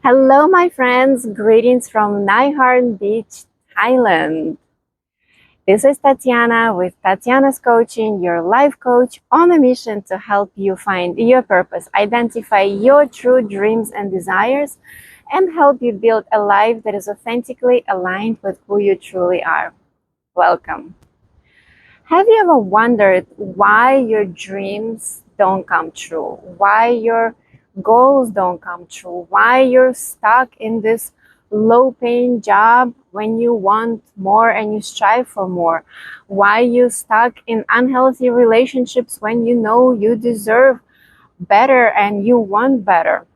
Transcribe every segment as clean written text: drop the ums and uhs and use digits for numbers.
Hello, my friends. Greetings from Naiharn Beach, Thailand. This is Tatiana with Tatiana's Coaching, your life coach on a mission to help you find your purpose, identify your true dreams and desires, and help you build a life that is authentically aligned with who you truly are. Welcome. Have you ever wondered why your dreams don't come true? Why your goals don't come true? Why you're stuck in this low paying job when you want more and you strive for more? Why you stuck in unhealthy relationships when you know you deserve better and you want better?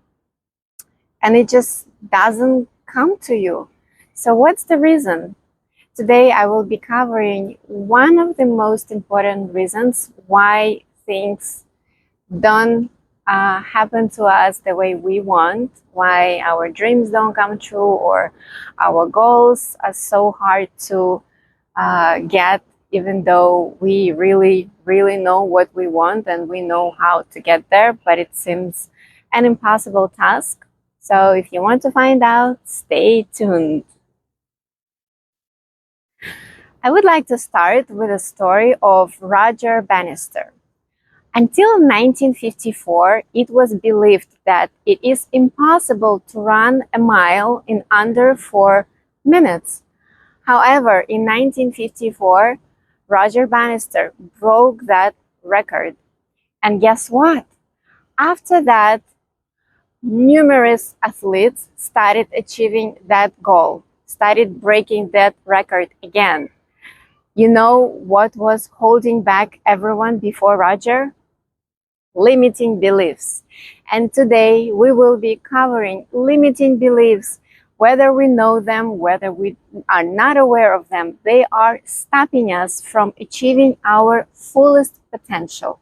And it just doesn't come to you. So what's the reason? Today, I will be covering one of the most important reasons why things don't happen to us the way we want, why our dreams don't come true, or our goals are so hard to get, even though we really, really know what we want and we know how to get there, but it seems an impossible task. So, if you want to find out, stay tuned. I would like to start with a story of Roger Bannister. Until 1954, it was believed that it is impossible to run a mile in under 4 minutes. However, in 1954, Roger Bannister broke that record. And guess what? After that, numerous athletes started achieving that goal, started breaking that record again. You know what was holding back everyone before Roger? Limiting beliefs. And today we will be covering limiting beliefs. Whether we know them, whether we are not aware of them, they are stopping us from achieving our fullest potential.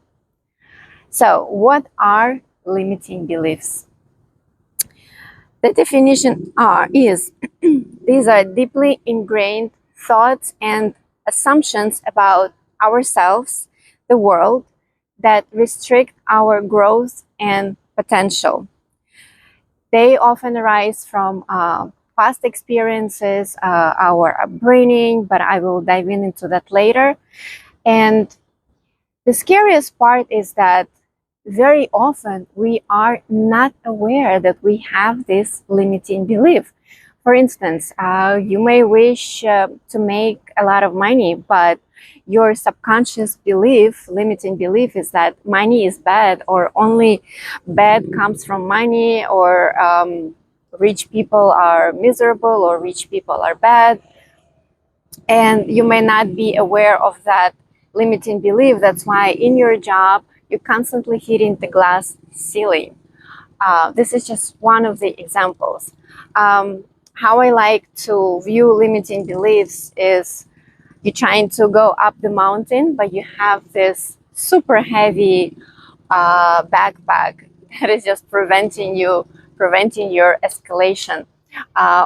So, what are limiting beliefs? The definition is these are deeply ingrained thoughts and assumptions about ourselves, the world, that restrict our growth and potential. They often arise from past experiences, our upbringing, but I will dive into that later. And the scariest part is that very often we are not aware that we have this limiting belief. For instance, you may wish to make a lot of money, but your subconscious belief, limiting belief, is that money is bad, or only bad comes from money, or rich people are miserable, or rich people are bad. And you may not be aware of that limiting belief. That's why in your job, you're constantly hitting the glass ceiling. This is just one of the examples. How I like to view limiting beliefs is you're trying to go up the mountain, but you have this super heavy backpack that is just preventing your escalation.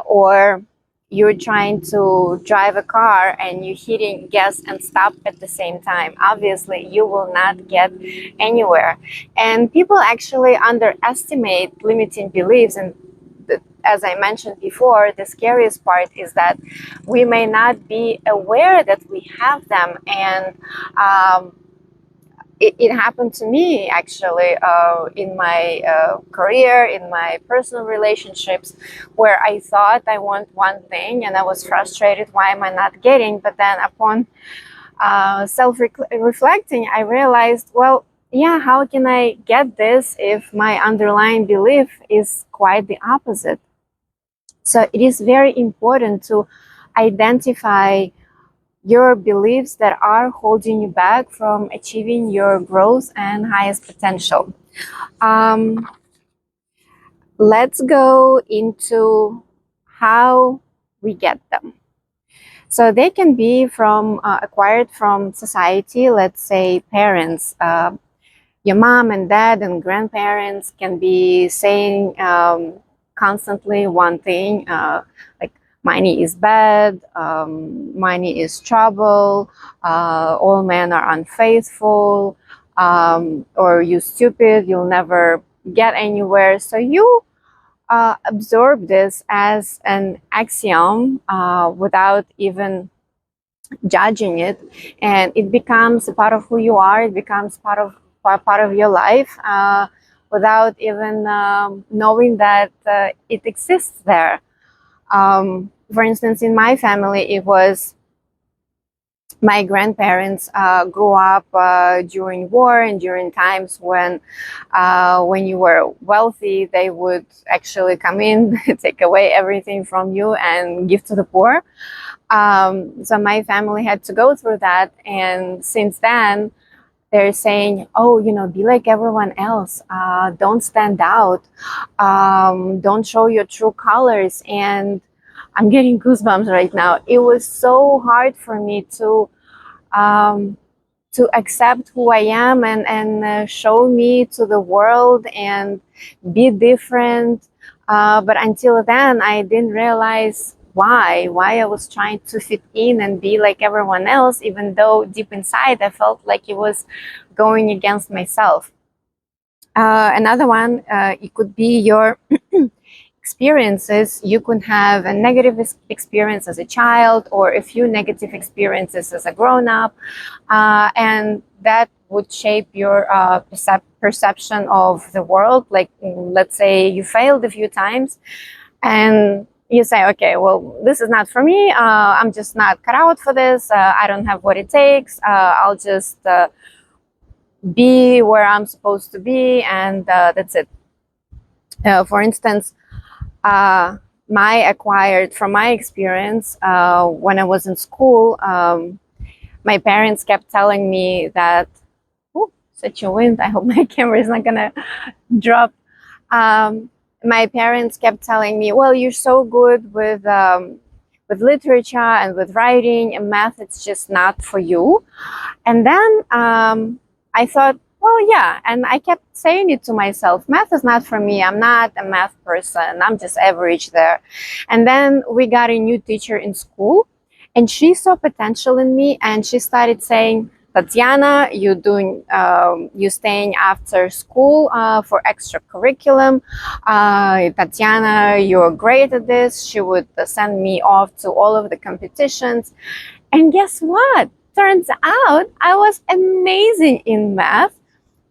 Or you're trying to drive a car and you're hitting gas and stop at the same time. Obviously, you will not get anywhere. And people actually underestimate limiting beliefs. And as I mentioned before, the scariest part is that we may not be aware that we have them. And it happened to me actually in my career, in my personal relationships, where I thought I want one thing and I was frustrated, why am I not getting? But then upon self-reflecting, I realized, well, yeah, how can I get this if my underlying belief is quite the opposite? So it is very important to identify your beliefs that are holding you back from achieving your growth and highest potential. Let's go into how we get them. So they can be from acquired from society. Let's say parents, your mom and dad and grandparents can be saying constantly one thing, like money is bad, money is trouble, all men are unfaithful, or you stupid, you'll never get anywhere. So you absorb this as an axiom without even judging it, and it becomes a part of who you are. It becomes part of your life without even knowing that it exists there. For instance, in my family, it was my grandparents grew up during war and during times when you were wealthy, they would actually come in, take away everything from you and give to the poor. So my family had to go through that, and since then they're saying, oh, you know, be like everyone else, don't stand out, don't show your true colors. And I'm getting goosebumps right now. It was so hard for me um, to accept who I am and show me to the world and be different. But until then, I didn't realize why I was trying to fit in and be like everyone else, even though deep inside I felt like it was going against myself. Another one, it could be your experiences. You could have a negative experience as a child or a few negative experiences as a grown-up, and that would shape your perception of the world. Like, let's say you failed a few times and you say, okay, well, this is not for me. I'm just not cut out for this. I don't have what it takes. I'll just be where I'm supposed to be, and that's it. For instance, my acquired from my experience when I was in school, my parents kept telling me that, oh, such a wind, I hope my camera is not gonna drop. My parents kept telling me, well, you're so good with literature and with writing, and math, it's just not for you. And then I thought, well, yeah. And I kept saying it to myself, math is not for me. I'm not a math person. I'm just average there. And then we got a new teacher in school, and she saw potential in me, and she started saying, Tatiana, you staying after school for extra curriculum. Tatiana, you're great at this. She would send me off to all of the competitions. And guess what? Turns out I was amazing in math.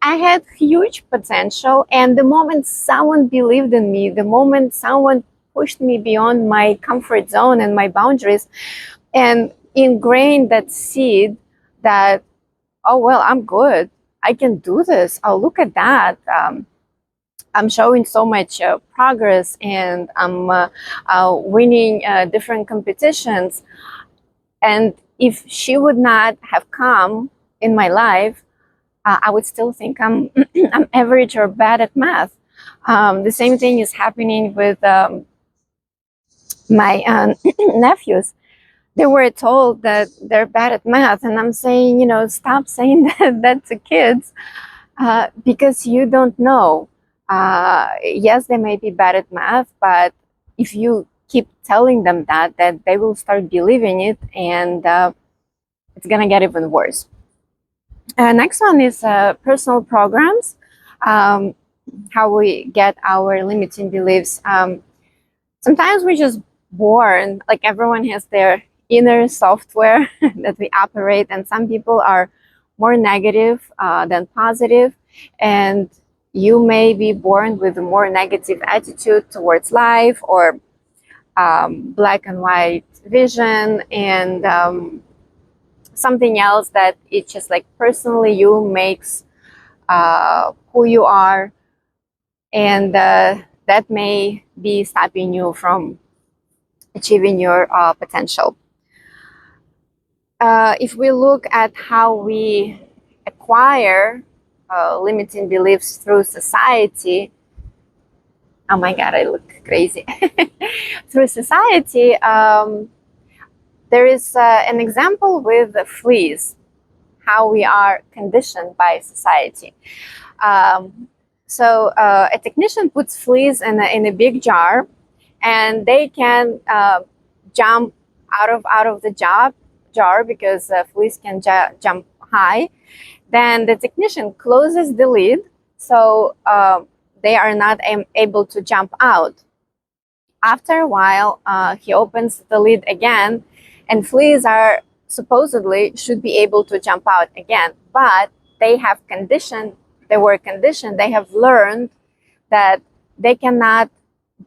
I had huge potential, and the moment someone believed in me, the moment someone pushed me beyond my comfort zone and my boundaries and ingrained that seed that, oh, well, I'm good. I can do this. Oh, look at that. I'm showing so much progress, and I'm winning different competitions. And if she would not have come in my life, I would still think I'm I'm average or bad at math. The same thing is happening with my nephews. They were told that they're bad at math, and I'm saying, you know, stop saying that to kids, because you don't know. Yes, they may be bad at math, but if you keep telling them that they will start believing it, and it's gonna get even worse. Next one is personal programs. How we get our limiting beliefs. Sometimes we're just born, like everyone has their inner software that we operate, and some people are more negative than positive, and you may be born with a more negative attitude towards life, or black and white vision, and something else that it's just like personally you makes who you are, and that may be stopping you from achieving your potential. If we look at how we acquire limiting beliefs through society, oh my god, I look crazy. Through society, there is an example with the fleas, how we are conditioned by society. So a technician puts fleas in a big jar, and they can jump out of the jar because fleas can jump high. Then the technician closes the lid, so they are not able to jump out. After a while, he opens the lid again, and fleas are supposedly should be able to jump out again, but they have conditioned, they were conditioned, they have learned that they cannot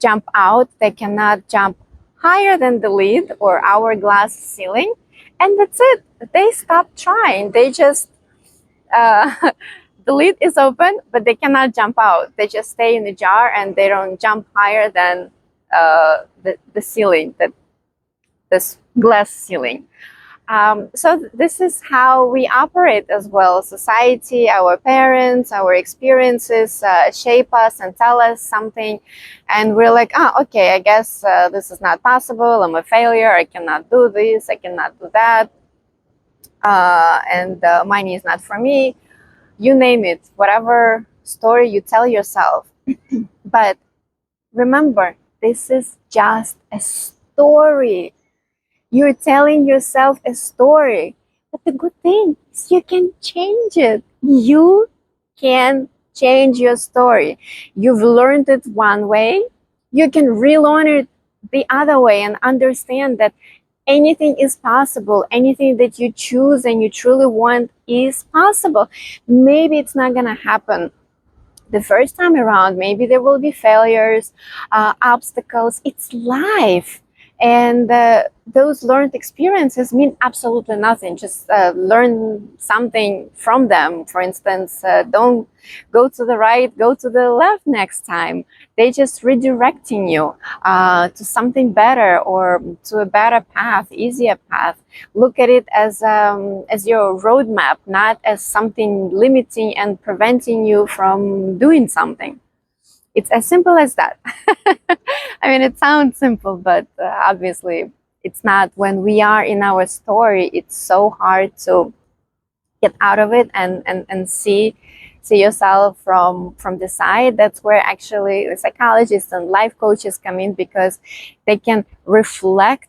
jump out, they cannot jump higher than the lid or hourglass ceiling, and that's it. They stop trying. They just the lid is open, but they cannot jump out. They just stay in the jar and they don't jump higher than the ceiling, this glass ceiling. So this is how we operate as well. Society, our parents, our experiences shape us and tell us something, and we're like, oh, okay, I guess this is not possible. I'm a failure. I cannot do this. I cannot do that. And money is not for me. You name it, whatever story you tell yourself. But remember, this is just a story. You're telling yourself a story. But the good thing is you can change it. You can change your story. You've learned it one way. You can relearn it the other way and understand that anything is possible. Anything that you choose and you truly want is possible. Maybe it's not going to happen the first time around. Maybe there will be failures, obstacles. It's life. And those learned experiences mean absolutely nothing. Just learn something from them. For instance, don't go to the right, go to the left next time. They just redirecting you to something better or to a better path, easier path. Look at it as your roadmap, not as something limiting and preventing you from doing something. It's as simple as that. I mean, it sounds simple, but obviously it's not. When we are in our story, it's so hard to get out of it and see yourself from the side. That's where actually the psychologists and life coaches come in, because they can reflect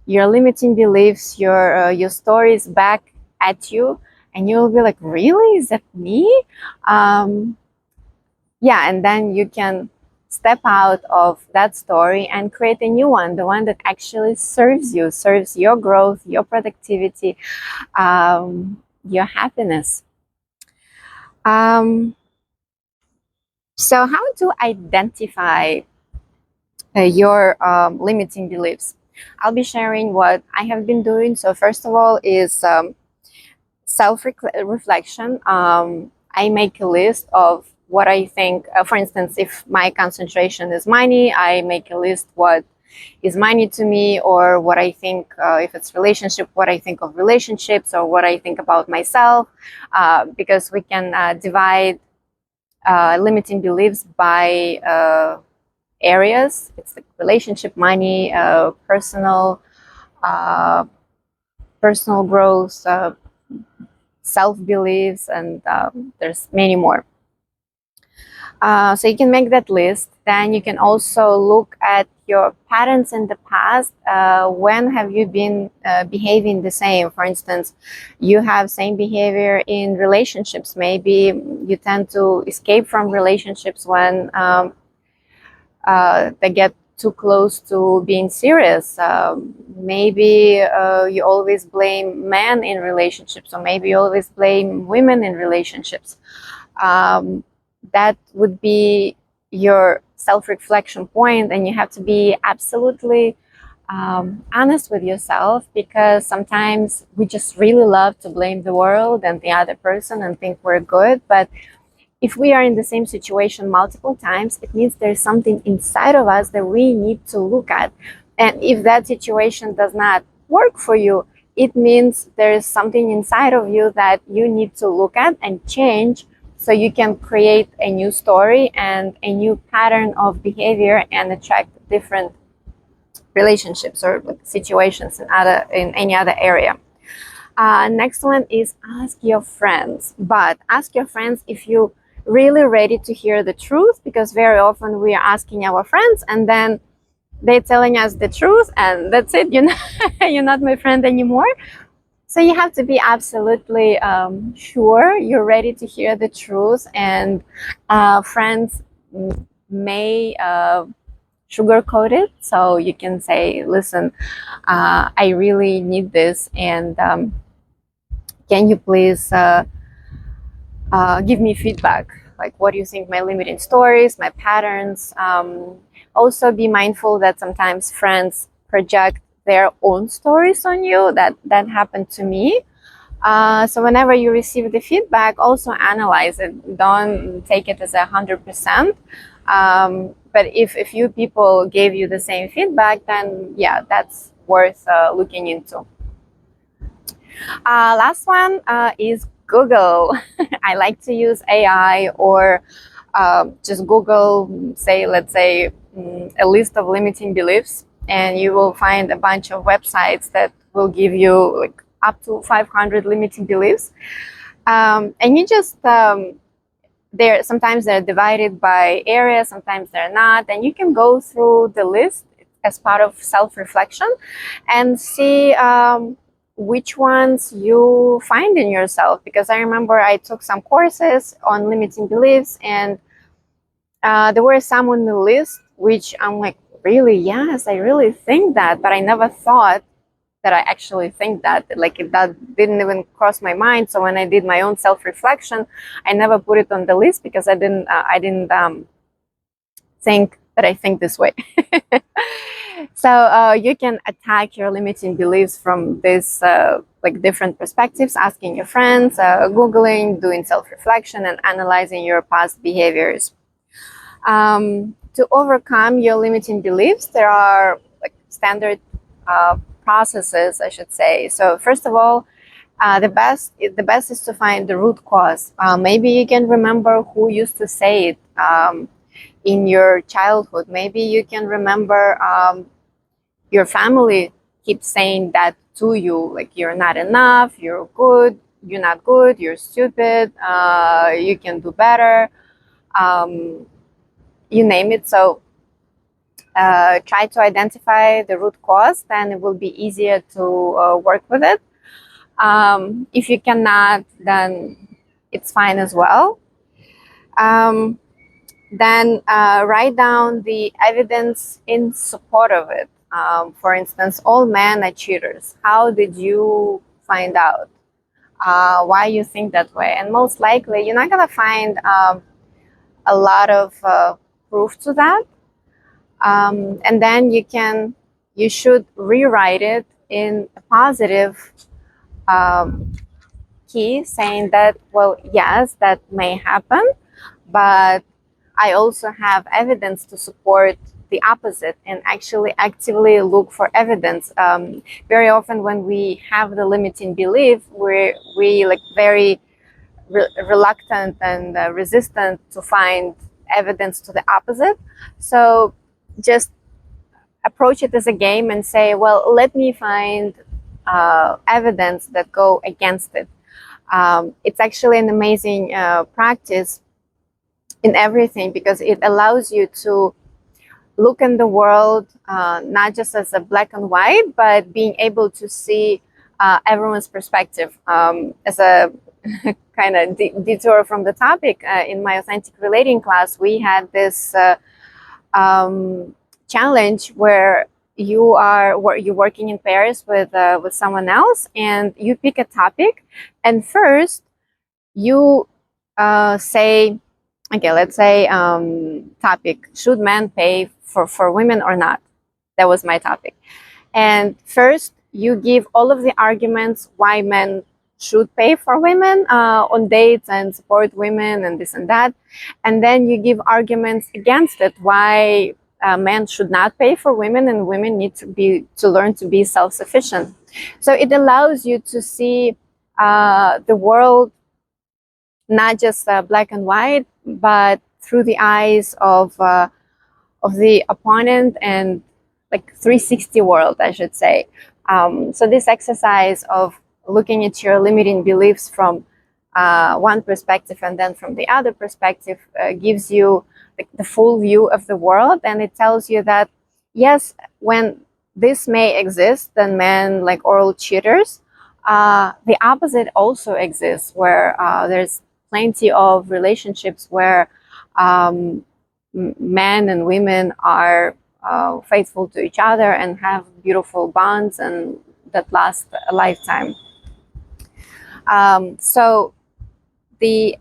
your limiting beliefs, your stories back at you, and you'll be like, really, is that me? Yeah, and then you can step out of that story and create a new one, the one that actually serves you, serves your growth, your productivity, your happiness. So how to identify your limiting beliefs? I'll be sharing what I have been doing. So first of all is self-reflection. I make a list of what I think. For instance, if my concentration is money, I make a list what is money to me, or what I think, if it's relationship, what I think of relationships, or what I think about myself, because we can divide limiting beliefs by areas. It's like relationship, money, personal growth, self-beliefs, and there's many more. So you can make that list. Then you can also look at your patterns in the past. When have you been behaving the same? For instance, you have same behavior in relationships. Maybe you tend to escape from relationships when they get too close to being serious. Maybe you always blame men in relationships, or maybe you always blame women in relationships. That would be your self-reflection point, and you have to be absolutely honest with yourself, because sometimes we just really love to blame the world and the other person and think we're good. But if we are in the same situation multiple times, it means there's something inside of us that we need to look at. And if that situation does not work for you, it means there's something inside of you that you need to look at and change, so you can create a new story and a new pattern of behavior and attract different relationships or situations in any other area. Next one is ask your friends. But ask your friends if you really ready to hear the truth, because very often we are asking our friends and then they're telling us the truth and that's it. You're not my friend anymore. So you have to be absolutely sure you're ready to hear the truth. And friends may sugarcoat it. So you can say, listen, I really need this, and can you please give me feedback? Like, what do you think my limiting stories, my patterns? Also, be mindful that sometimes friends project their own stories on you. That happened to me. So whenever you receive the feedback, also analyze it. Don't take it as 100%. But if a few people gave you the same feedback, then yeah, that's worth looking into. Last one is Google. I like to use AI or just Google, say, let's say, a list of limiting beliefs, and you will find a bunch of websites that will give you like up to 500 limiting beliefs. And you just, sometimes they're divided by area, sometimes they're not, and you can go through the list as part of self-reflection and see which ones you find in yourself. Because I remember I took some courses on limiting beliefs, and there were some on the list which I'm like, really, yes, I really think that, but I never thought that I actually think that. Like, if that didn't even cross my mind. So when I did my own self-reflection, I never put it on the list because I didn't think that I think this way. So you can attack your limiting beliefs from this like different perspectives, asking your friends, Googling, doing self-reflection, and analyzing your past behaviors. To overcome your limiting beliefs, there are like standard processes, I should say. So first of all, the best is to find the root cause. Maybe you can remember who used to say it in your childhood. Maybe you can remember your family keeps saying that to you, like, you're not enough, you're good, you're not good, you're stupid, you can do better, you name it. So try to identify the root cause, then it will be easier to work with it. If you cannot, then it's fine as well. Then write down the evidence in support of it. For instance, all men are cheaters. How did you find out? Why you think that way? And most likely, you're not gonna find a lot of proof to that. And then you should rewrite it in a positive key, saying that, well, yes, that may happen, but I also have evidence to support the opposite, and actually actively look for evidence. Very often when we have the limiting belief, we like very reluctant and resistant to find evidence to the opposite. So just approach it as a game and say, well, let me find evidence that go against it. It's actually an amazing practice in everything, because it allows you to look in the world not just as a black and white, but being able to see everyone's perspective. As a kind of detour from the topic, in my authentic relating class, we had this challenge where you're working in pairs with someone else, and you pick a topic, and first you say, okay, let's say topic, should men pay for women or not? That was my topic. And first you give all of the arguments why men should pay for women on dates and support women and this and that. And then you give arguments against it, why men should not pay for women, and women need to learn to be self-sufficient. So it allows you to see the world not just black and white, but through the eyes of the opponent, and like 360 world, I should say. So this exercise of looking at your limiting beliefs from one perspective and then from the other perspective gives you the full view of the world, and it tells you that yes, when this may exist, then men like oral cheaters, the opposite also exists, where there's plenty of relationships where men and women are faithful to each other and have beautiful bonds and that last a lifetime. So the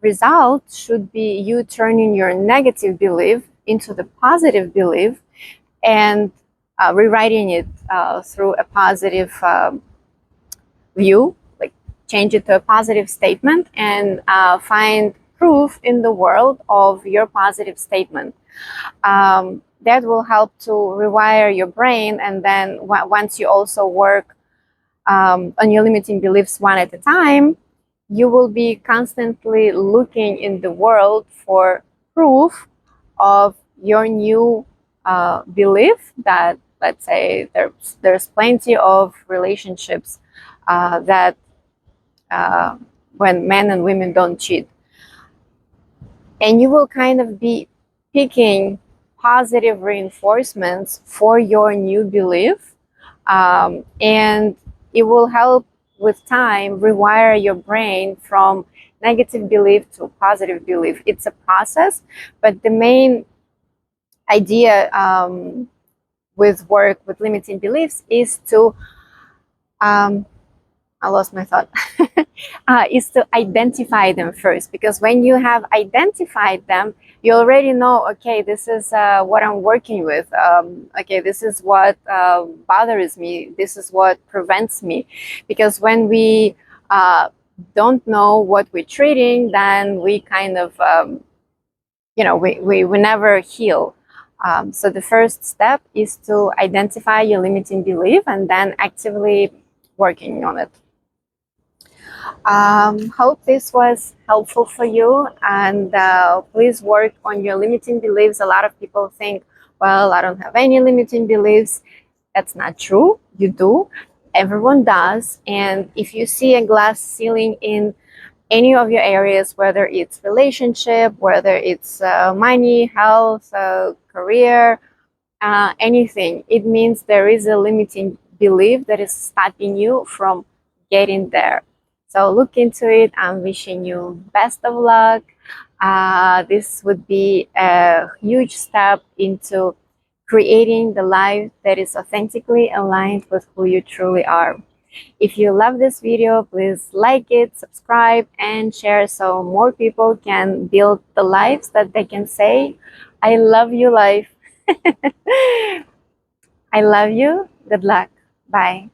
result should be you turning your negative belief into the positive belief and rewriting it through a positive view, like change it to a positive statement and find proof in the world of your positive statement. That will help to rewire your brain, and then once you also work on your limiting beliefs one at a time, you will be constantly looking in the world for proof of your new belief that, let's say, there's plenty of relationships that when men and women don't cheat, and you will kind of be picking positive reinforcements for your new belief, and it will help with time rewire your brain from negative belief to positive belief. It's a process, but the main idea with work with limiting beliefs is to I lost my thought. Is to identify them first, because when you have identified them, you already know, okay, this is what I'm working with. Okay, this is what bothers me. This is what prevents me. Because when we don't know what we're treating, then we kind of, we never heal. So the first step is to identify your limiting belief and then actively working on it. Hope this was helpful for you, and please work on your limiting beliefs. A lot of people think, well, I don't have any limiting beliefs. That's not true. You do. Everyone does. And if you see a glass ceiling in any of your areas, whether it's relationship, whether it's money, health, career, anything, it means there is a limiting belief that is stopping you from getting there. So look into it. I'm wishing you best of luck. This would be a huge step into creating the life that is authentically aligned with who you truly are. If you love this video, please like it, subscribe, and share so more people can build the lives that they can say, I love you, life. I love you. Good luck. Bye.